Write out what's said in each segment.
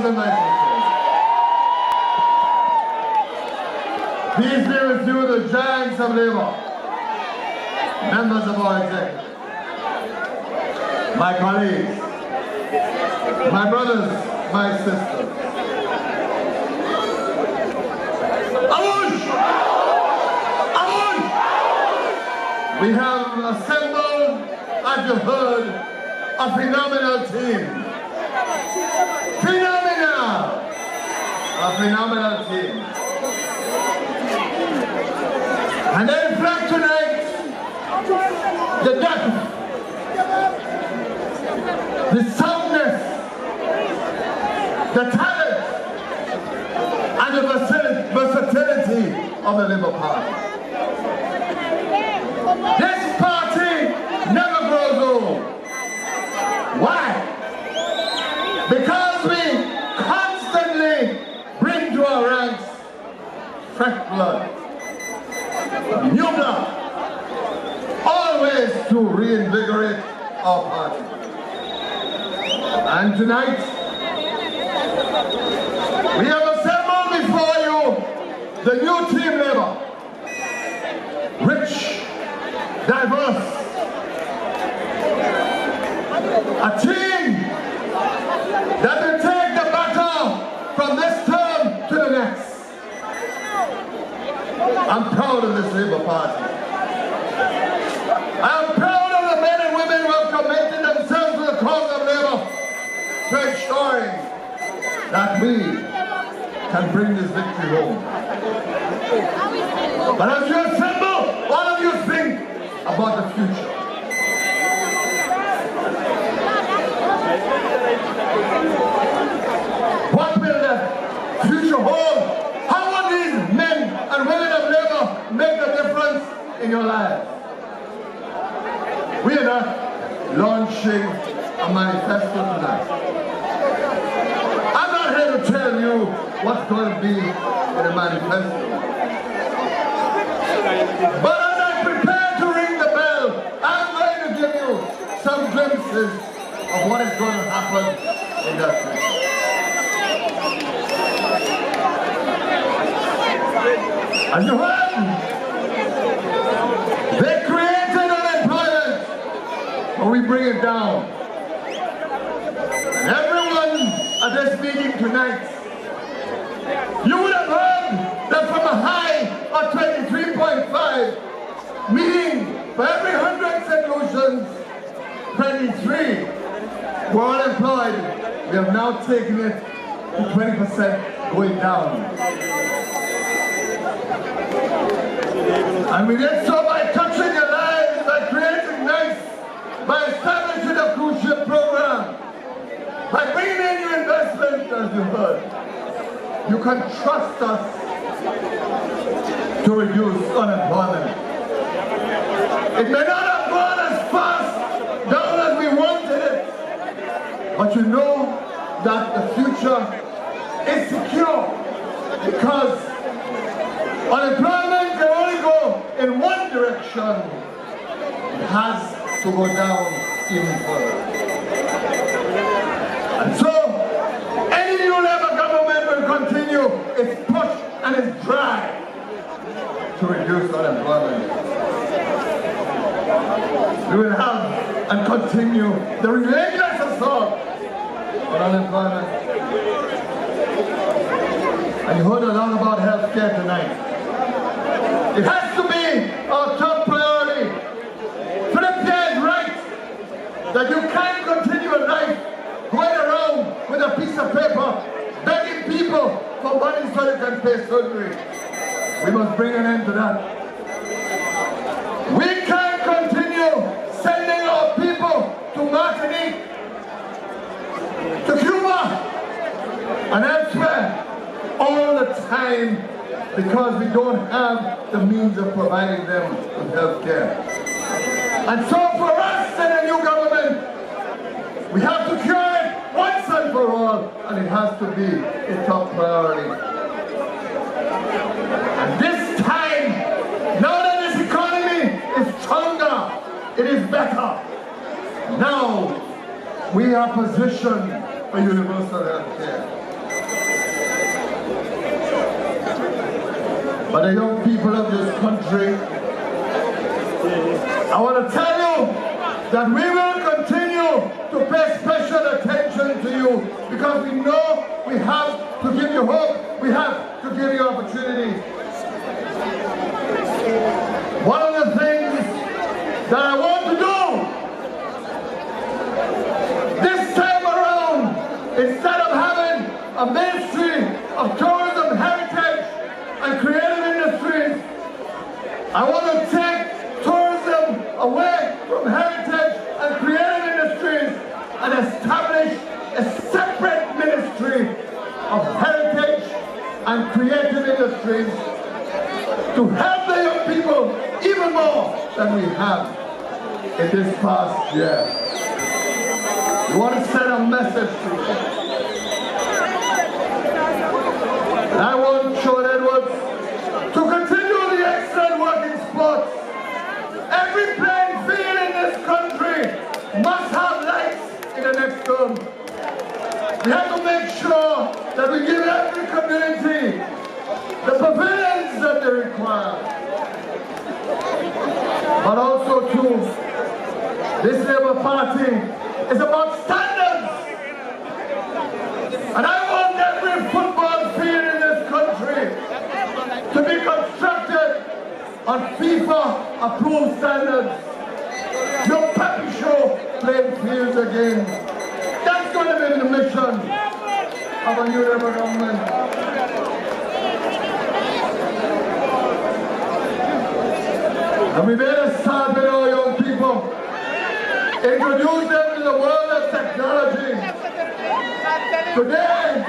and my sisters. Peace be with you, the giants of labor, members of our executive, my colleagues, my brothers, my sisters. Amush! Amush! We have assembled, as you heard, a phenomenal team. Phenomenal! A phenomenal team. And they reflect tonight the depth, the soundness, the talent, and the versatility of the Labour Party. This party never grows old. Why? Because we constantly bring to our ranks fresh blood, new blood, always to reinvigorate our party. And tonight, we have assembled before you the new Team Labour, rich, diverse, a team that will take the baton from this term to the next. I'm proud of this Labour Party. I'm proud of the men and women who have committed themselves to the cause of Labour, to ensuring that we can bring this victory home. But as you assemble, all of you think about the future. What will the future hold? How will these men and women of Labour make a difference in your lives? We are not launching a manifesto tonight. I'm not here to tell you what's going to be in the manifesto. But as I prepare to ring the bell, I'm going to give you some glimpses of what is going to happen in that future. As you heard, they created unemployment, but we bring it down. And everyone at this meeting tonight, you would have heard that from a high of 23.5, meaning for every 100 St. Lucians, 23 were unemployed. We have now taken it to 20% going down. And we did so by touching your lives, by creating nice, by establishing a cruise ship program, by bringing in new investment, as you heard. You can trust us to reduce unemployment. It may not have gone as fast down as we wanted it, but you know that the future is secure because unemployment can only go in one direction. It has to go down even further. And so, any new Labour government will continue its push and its drive to reduce unemployment. We will have and continue the relentless assault on unemployment. And you heard a lot about health care tonight. It has to be our top priority. Philip Pierre is right that you can't continue a life going around with a piece of paper begging people for money so they can pay surgery. We must bring an end to that. We can't continue sending our people to Martinique, to Cuba, and elsewhere all the time because we don't have the means of providing them with health care. And so for us in a new government, we have to cure it once and for all, and it has to be a top priority. And this time, now that this economy is stronger, it is better. Now we are positioned for universal health care. But the young people of this country, I want to tell you that we will continue to pay special attention to you because we know we have to give you hope, we have to give you opportunity. One of the things that I want to do this time around, instead of having a ministry of tourism, heritage, and creative industries, I want to take tourism away from heritage and creative industries and establish a separate ministry of heritage and creative industries to help the young people even more than we have in this past year. We want to send a message to them. And I want Sean Edwards to continue the excellent work in sports. Every playing field in this country must have lights in the next term. We have to make sure that we give every community the pavilions that they require. But also too, this Labour Party is about standards. And I want every football field in this country to be constructed on FIFA-approved standards. No puppy show playing fields again. That's going to be the mission of a new Labour government. And we made a start with our young people. Introduce them to the world of technology. Today,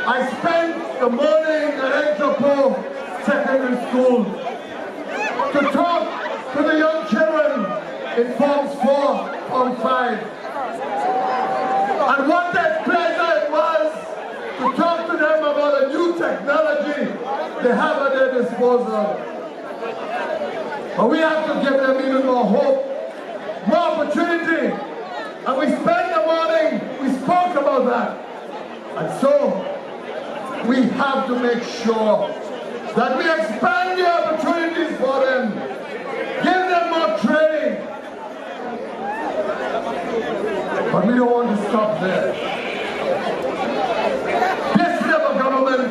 I spent the morning at Entrepot Secondary School to talk to the young children in Forms 4, Form 5. And what a pleasure it was to talk to them about a new technology they have at their disposal. But we have to give them even more hope, more opportunity. And we spent the morning, we spoke about that. And so, we have to make sure that we expand the opportunities for them, give them more training. But we don't want to stop there. This Labour government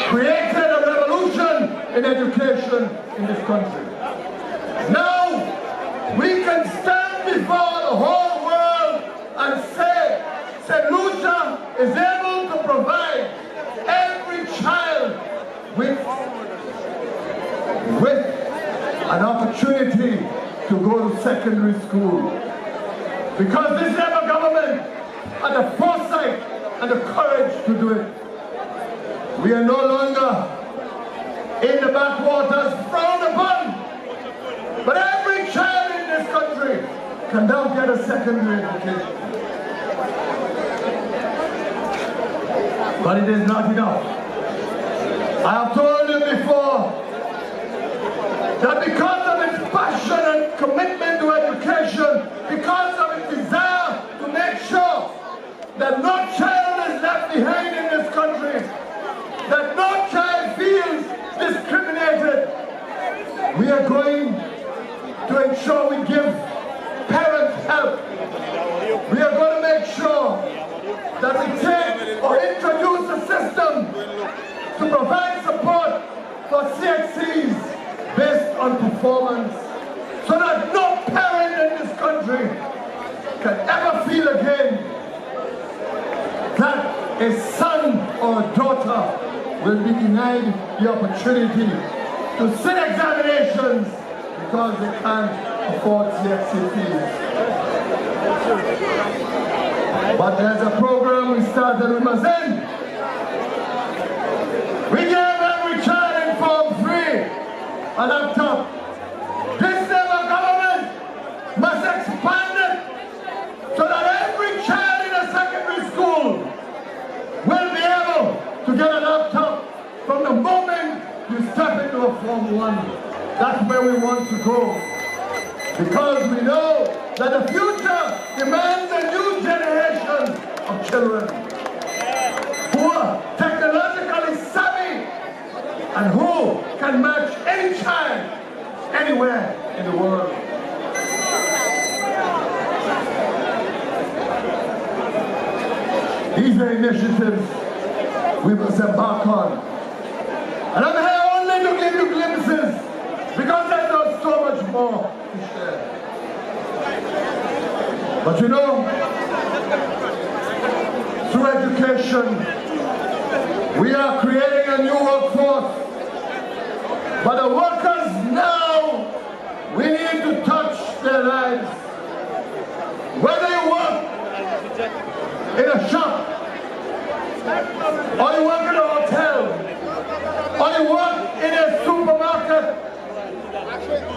created a revolution in education in this country. Now, we can stand before the whole world and say, St. Lucia is able to provide every child with an opportunity to go to secondary school. Because this Labour government had the foresight and the courage to do it. We are no longer in the backwaters frowned upon. But every child in this country can now get a secondary education. But it is not enough. I have told you before that because of its passion and commitment to education, because of its desire to make sure that no child is left behind in this country, that no child feels discriminated, we are going to ensure we give parents help. We are going to make sure that we take or introduce a system to provide support for CXCs based on performance, so that no parent in this country can ever feel again that a son or a daughter will be denied the opportunity to sit examinations because they can't afford CXC fees. But there's a program we started with Mazen. We gave every child in Form 3 a laptop. This Labour government must expand it so that every child in a secondary school will be able to get a laptop from the moment you step into a Form 1. That's where we want to go. Because we know that the future demands a new generation of children who are technologically savvy and These are initiatives we must embark on. And I'm here only to give you glimpses because I know so much more to share. But you know, through education, we are creating a new workforce. But the workers now, we need to touch their lives. Whether you work in a shop, or you work in a hotel, or you work in a supermarket,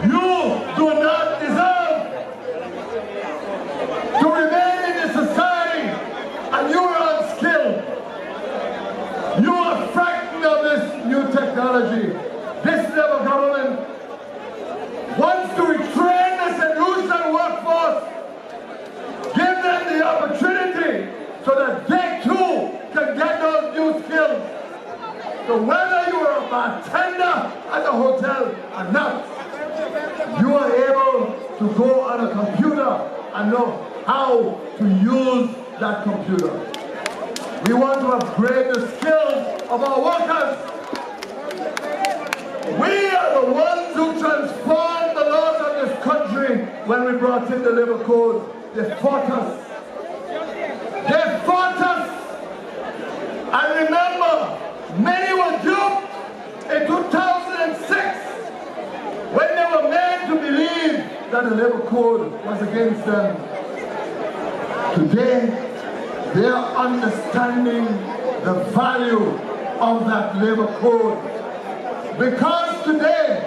you do not deserve to remain in this society and you are unskilled. You are frightened of this new technology. This Labour government wants to retrain this unusual workforce, give them the opportunity so that they too can get those new skills. So whether you are a bartender at a hotel or not, you are able to go on a computer and know how to use that computer. We want to upgrade the skills of our workers. We are the ones who transformed the laws of this country when we brought in the Labour Code. They fought us. They fought us. And remember, many were duped in 2006 when they were made to believe that the Labour Code was against them. Today, they are understanding the value of that Labour Code. Because today,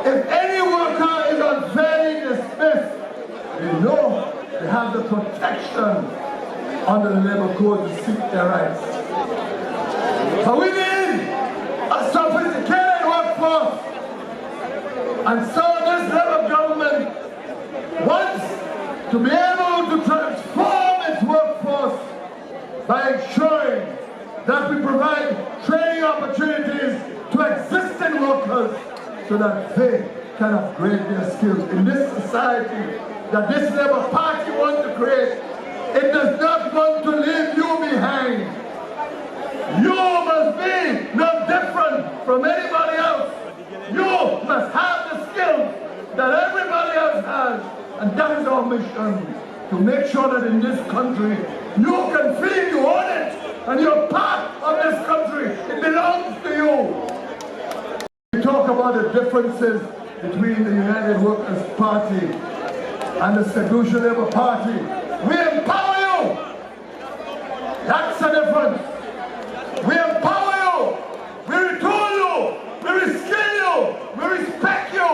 if any worker is unfairly dismissed, they know they have the protection under the Labour Code to seek their rights. So we need a sophisticated workforce. And so this Labour government wants to be able to transform its workforce by ensuring that we provide training opportunities to existing workers so that they can upgrade their skills. In this society that this Labour Party wants to create, it does not want to leave you behind. You must be no different from anybody else. You must have the skills that everybody else has. And that is our mission, to make sure that in this country, you can feel you own it, and you're part of this country. It belongs to you. We talk about the differences between the United Workers' Party and the Solution Labour Party. We empower you. That's the difference. We empower you. We retool you. We reskill you. We respect you.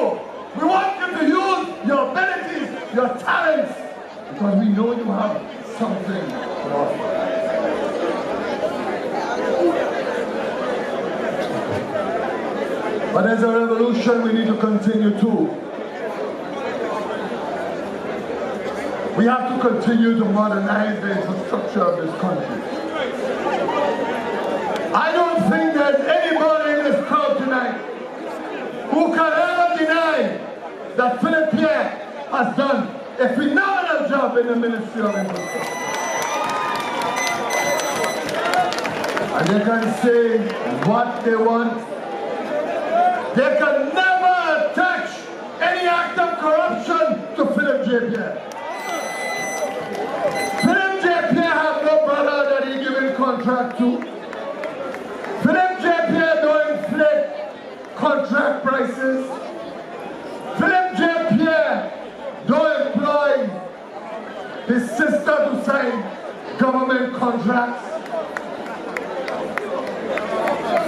We want you to use your abilities, your talents, because we know you have something to offer. But as a revolution, we need to continue too. We have to continue to modernize the infrastructure of this country. I don't think there's anybody in this crowd tonight who can ever deny that Philip Pierre has done a phenomenal job in the Ministry of Infrastructure. And they can say what they want. They can never attach any act of corruption to Philip J. Pierre. Philip J. Pierre has no brother that he given contract to. Philip J. Pierre don't inflate contract prices. Philip J. Pierre don't employ his sister to sign government contracts.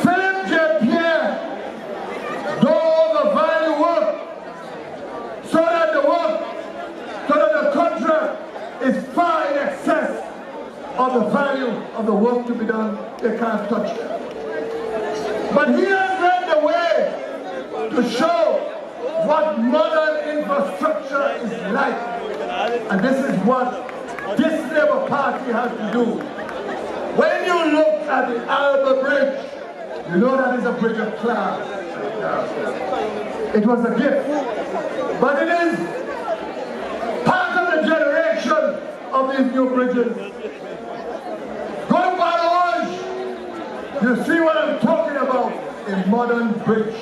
Philip J. Pierre don't overvalue work so that the contract is far in excess of the value of the work to be done. They can't touch it. But he has led the way to show what modern infrastructure is like. And this is what this Labour Party has to do. When you look at the Alba Bridge, you know that is a bridge of class. It was a gift, but it is part of the generation of these new bridges. You see what I'm talking about? A modern bridge.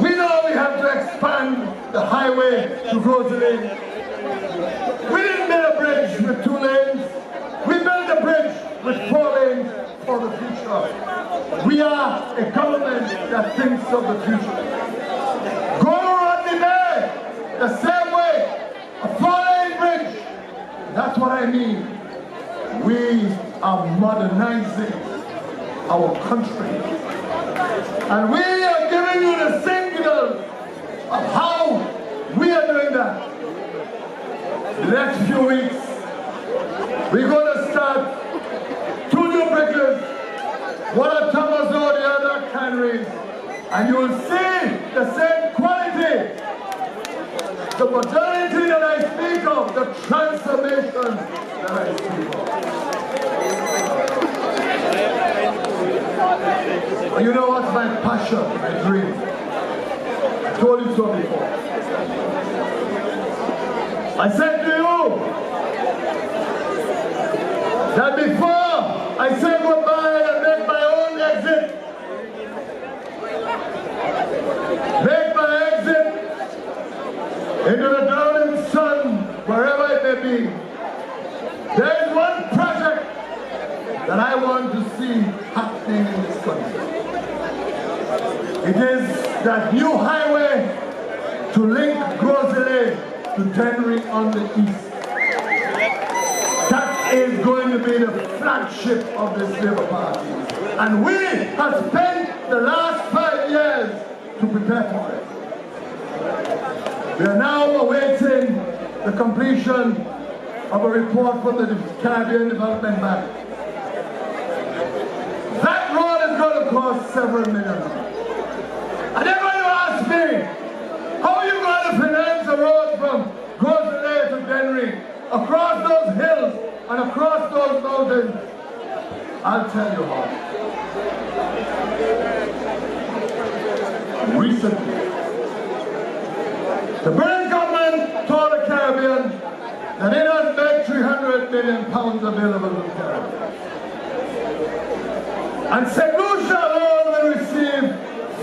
We know we have to expand the highway to Rosalie. We didn't build a bridge with 2 lanes. We built a bridge with 4 lanes for the future. We are a government that thinks of the future. Go to Rodney Bay, the same way, a 4-lane bridge. That's what I mean. We are modernizing our country. And we are giving you the signal of how we are doing that. The next few weeks, we're going to start 2 new bridges, one at Thomas Road, the other at Canneries, and you will see the same quality, the modernity that I speak of, the transformation that I speak of. You know what's my passion, my dream? I told you so before. I said to you that before I say goodbye and make my own exit, make my exit into the drowning sun, wherever it may be, there is one project that I want to see happening in this country. It is that new highway to link Rosalie to Dennery on the east. That is going to be the flagship of this Labour Party. And we have spent the last 5 years to prepare for it. We are now awaiting the completion of a report from the Caribbean Development Bank. That road is going to cost several million. And they're going to ask me, how are you going to finance a road from Rosalie to Dennery, across those hills and across those mountains? I'll tell you how. Recently, the British government told the Caribbean that it has made £300 million available to the Caribbean. And St. Lucia alone will receive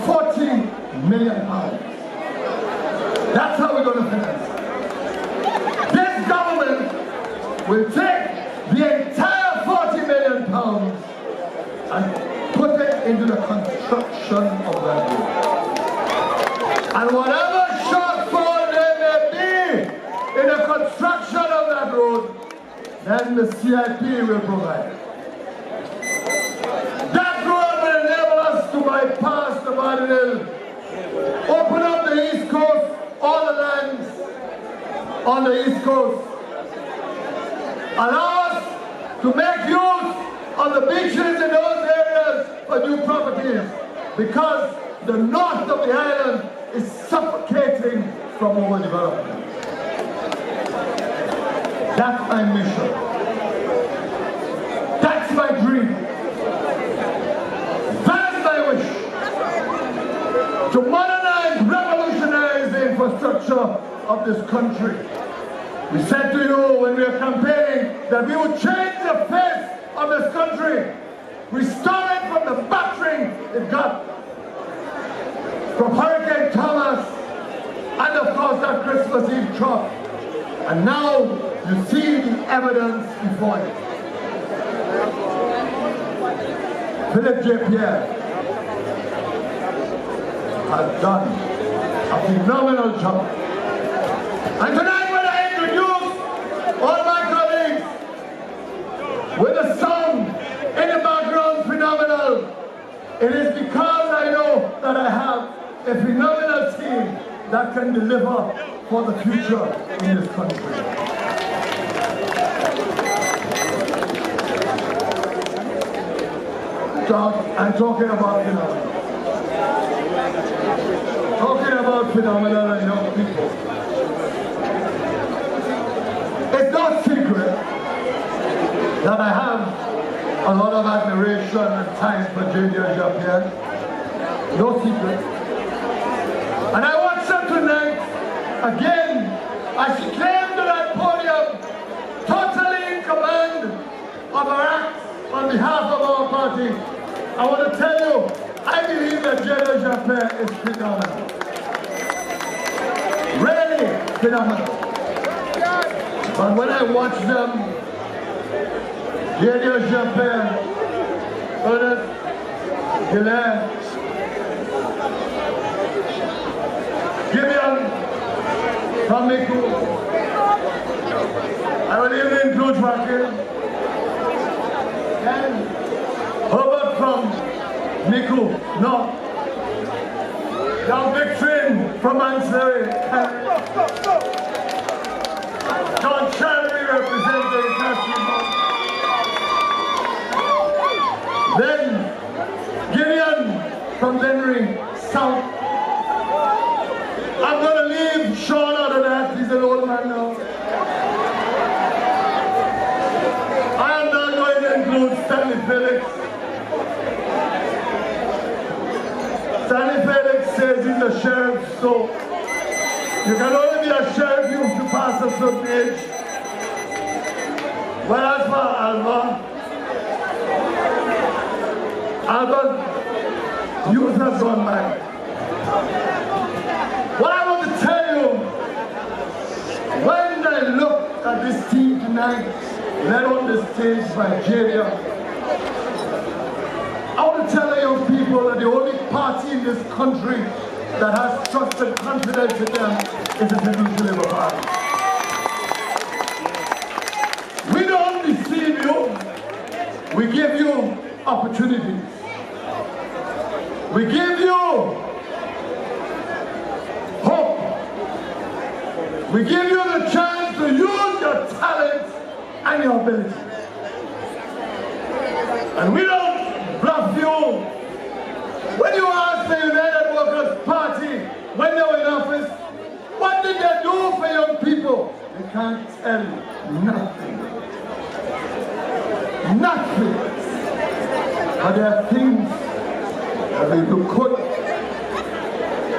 £40 million. That's how we're going to finance it. This government will take the entire £40 million and put it into the construction of that road. And whatever shortfall there may be in the construction of that road, then the CIP will provide. That road will enable us to bypass the Barnhill, open up the East Coast, all the lands on the East Coast, allow us to make use of the beaches in those areas for new properties, because the north of the island is suffocating from overdevelopment. That's my mission. That's my dream. That's my wish. To modernize, revolutionize the infrastructure of this country. We said to you when we were campaigning that we would change the face of this country, restore it from the battering it got from Hurricane Thomas and of course that Christmas Eve trough. And now you see the evidence before you. Philip J. Pierre has done a phenomenal job. And tonight when I introduce all my colleagues with a song in the background, phenomenal, it is because I know that I have a phenomenal team that can deliver for the future in this country. I'm talking about phenomenal. Talking about phenomenal and young people. It's no secret that I have a lot of admiration and time for J.J. Jean-Pierre. No secret. And I watched her tonight, again, as she came to that podium, totally in command of her acts on behalf of our party. party. I want to tell you, I believe that General Japin is phenomenal. Really phenomenal. But when I watch them, General Japin, Ernest Hilaire, Gideon from Miku, I will even include Joaquin, and Herbert from Miku, North, John Victorin from Manseri, John Challery representing Castle. Then Gideon from Dennery, South. I'm going to leave Sean out of that, he's an old man now. I am not going to include Stanley Felix. Stanley Felix says he's a sheriff, so you can only be a sheriff if you pass a certain age. But as for Alba's youth has gone back. What I want to tell you, when I look at this team tonight, led on the stage by Javier, I want to tell the young people that the only party in this country that has trust and confidence in them is the People's Labour Party. We don't deceive you, we give you opportunities. We give you hope. We give you the chance to use your talents and your ability. And we don't bluff you. When you ask the United Workers' Party, when they were in office, what did they do for young people? They can't tell you nothing. Nothing. But there are things that we could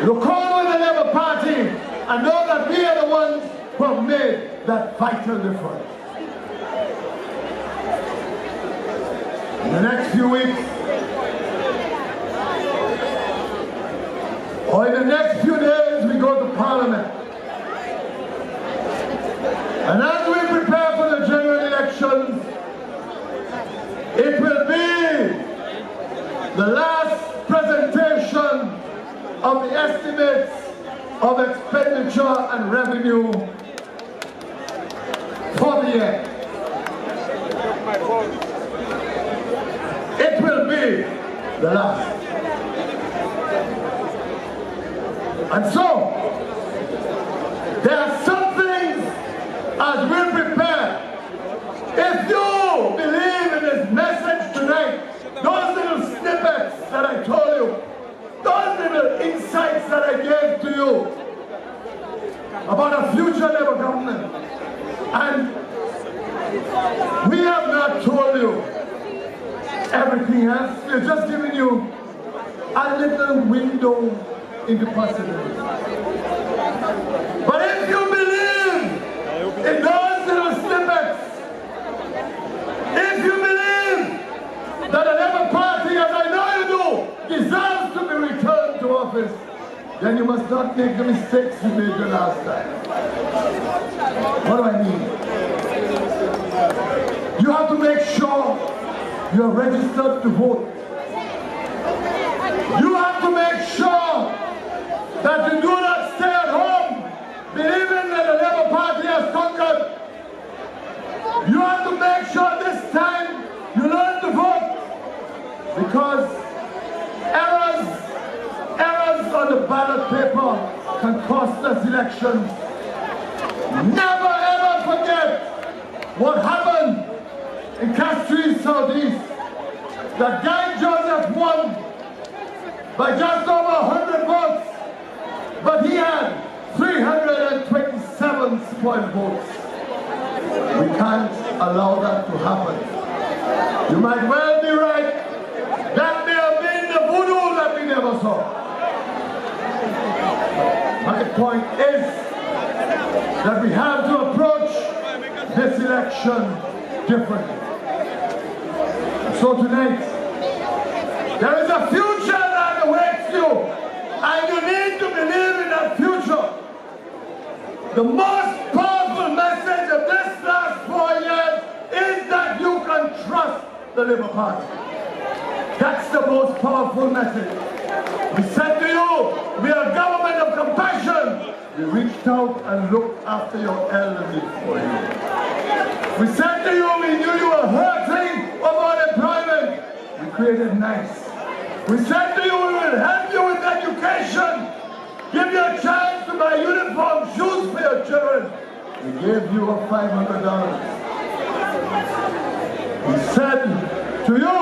look over the Labour Party and know that we are the ones who have made that vital difference. In the next few weeks, or in the next few days, we go to Parliament. And as we prepare for the general elections, it will be the last presentation of the estimates of expenditure and revenue for the year. It will be the last. And so, there are some things as we prepare. If you believe in this message tonight, those little snippets that I told you, those little insights that I gave to you about a future Labour government, and we have not told you everything else. We're just giving you a little window into possibility. But if you believe in those little snippets, if you believe that the Labour Party, as I know you do, deserves to be returned to office, then you must not make the mistakes you made the last time. What do I mean? You have to make sure you are registered to vote. You have to make sure that you do not stay at home believing that the Labour Party has conquered. You have to make sure this time you learn to vote, because errors on the ballot paper can cost us elections. Never ever forget what happened in Castries Southeast. That Guy Joseph won by just over 100 votes, but he had 327 spoiled votes. We can't allow that to happen. You might well be right. That may have been the voodoo that we never saw. My point is that we have to approach this election differently. So tonight, There is a future that awaits you, and you need to believe in that future. The most powerful message of this last 4 years is that you can trust the Labour Party. That's the most powerful message. We said to you, we are a government of compassion. We reached out and looked after your elderly for you. We said to you, we knew you were hurting of unemployment. We created NICE. We said to you, we will help you with education. Give you a chance to buy uniform, shoes for your children. We gave you $500. We said to you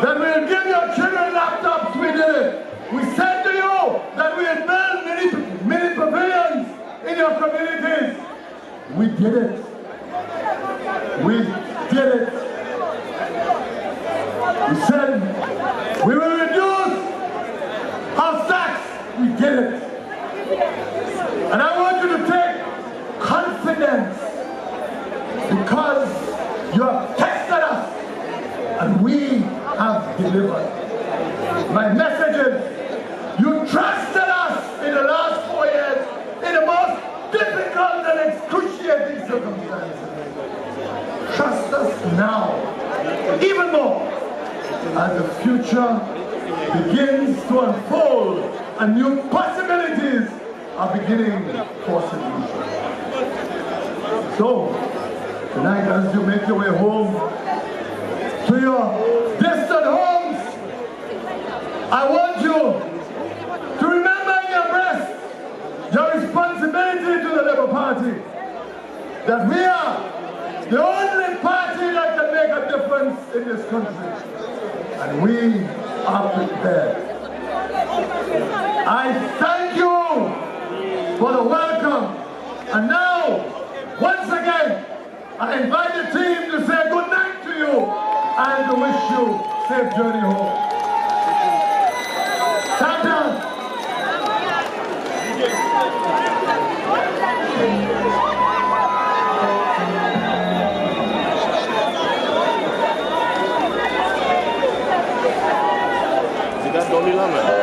that we'll give your children laptops. We did it. We said to you that we'll build mini pavilions in your communities. We did it. We did it. We said we will reduce house tax. We did it. And I want you to take confidence because you have tested us and we have delivered. My message is, you trusted us in the last 4 years in the most difficult and excruciating circumstances. Trust us now, even more, as the future begins to unfold and new possibilities are beginning for solution. So, tonight as you make your way home to your distant homes, I want you to remember in your breast your responsibility to the Labour Party, that we are the only party that can make a difference in this country, and we are prepared. I thank you for the welcome, and now, once again, I invite the team to say good night to you and to wish you safe journey home. Champion! Você got Dolly Lama.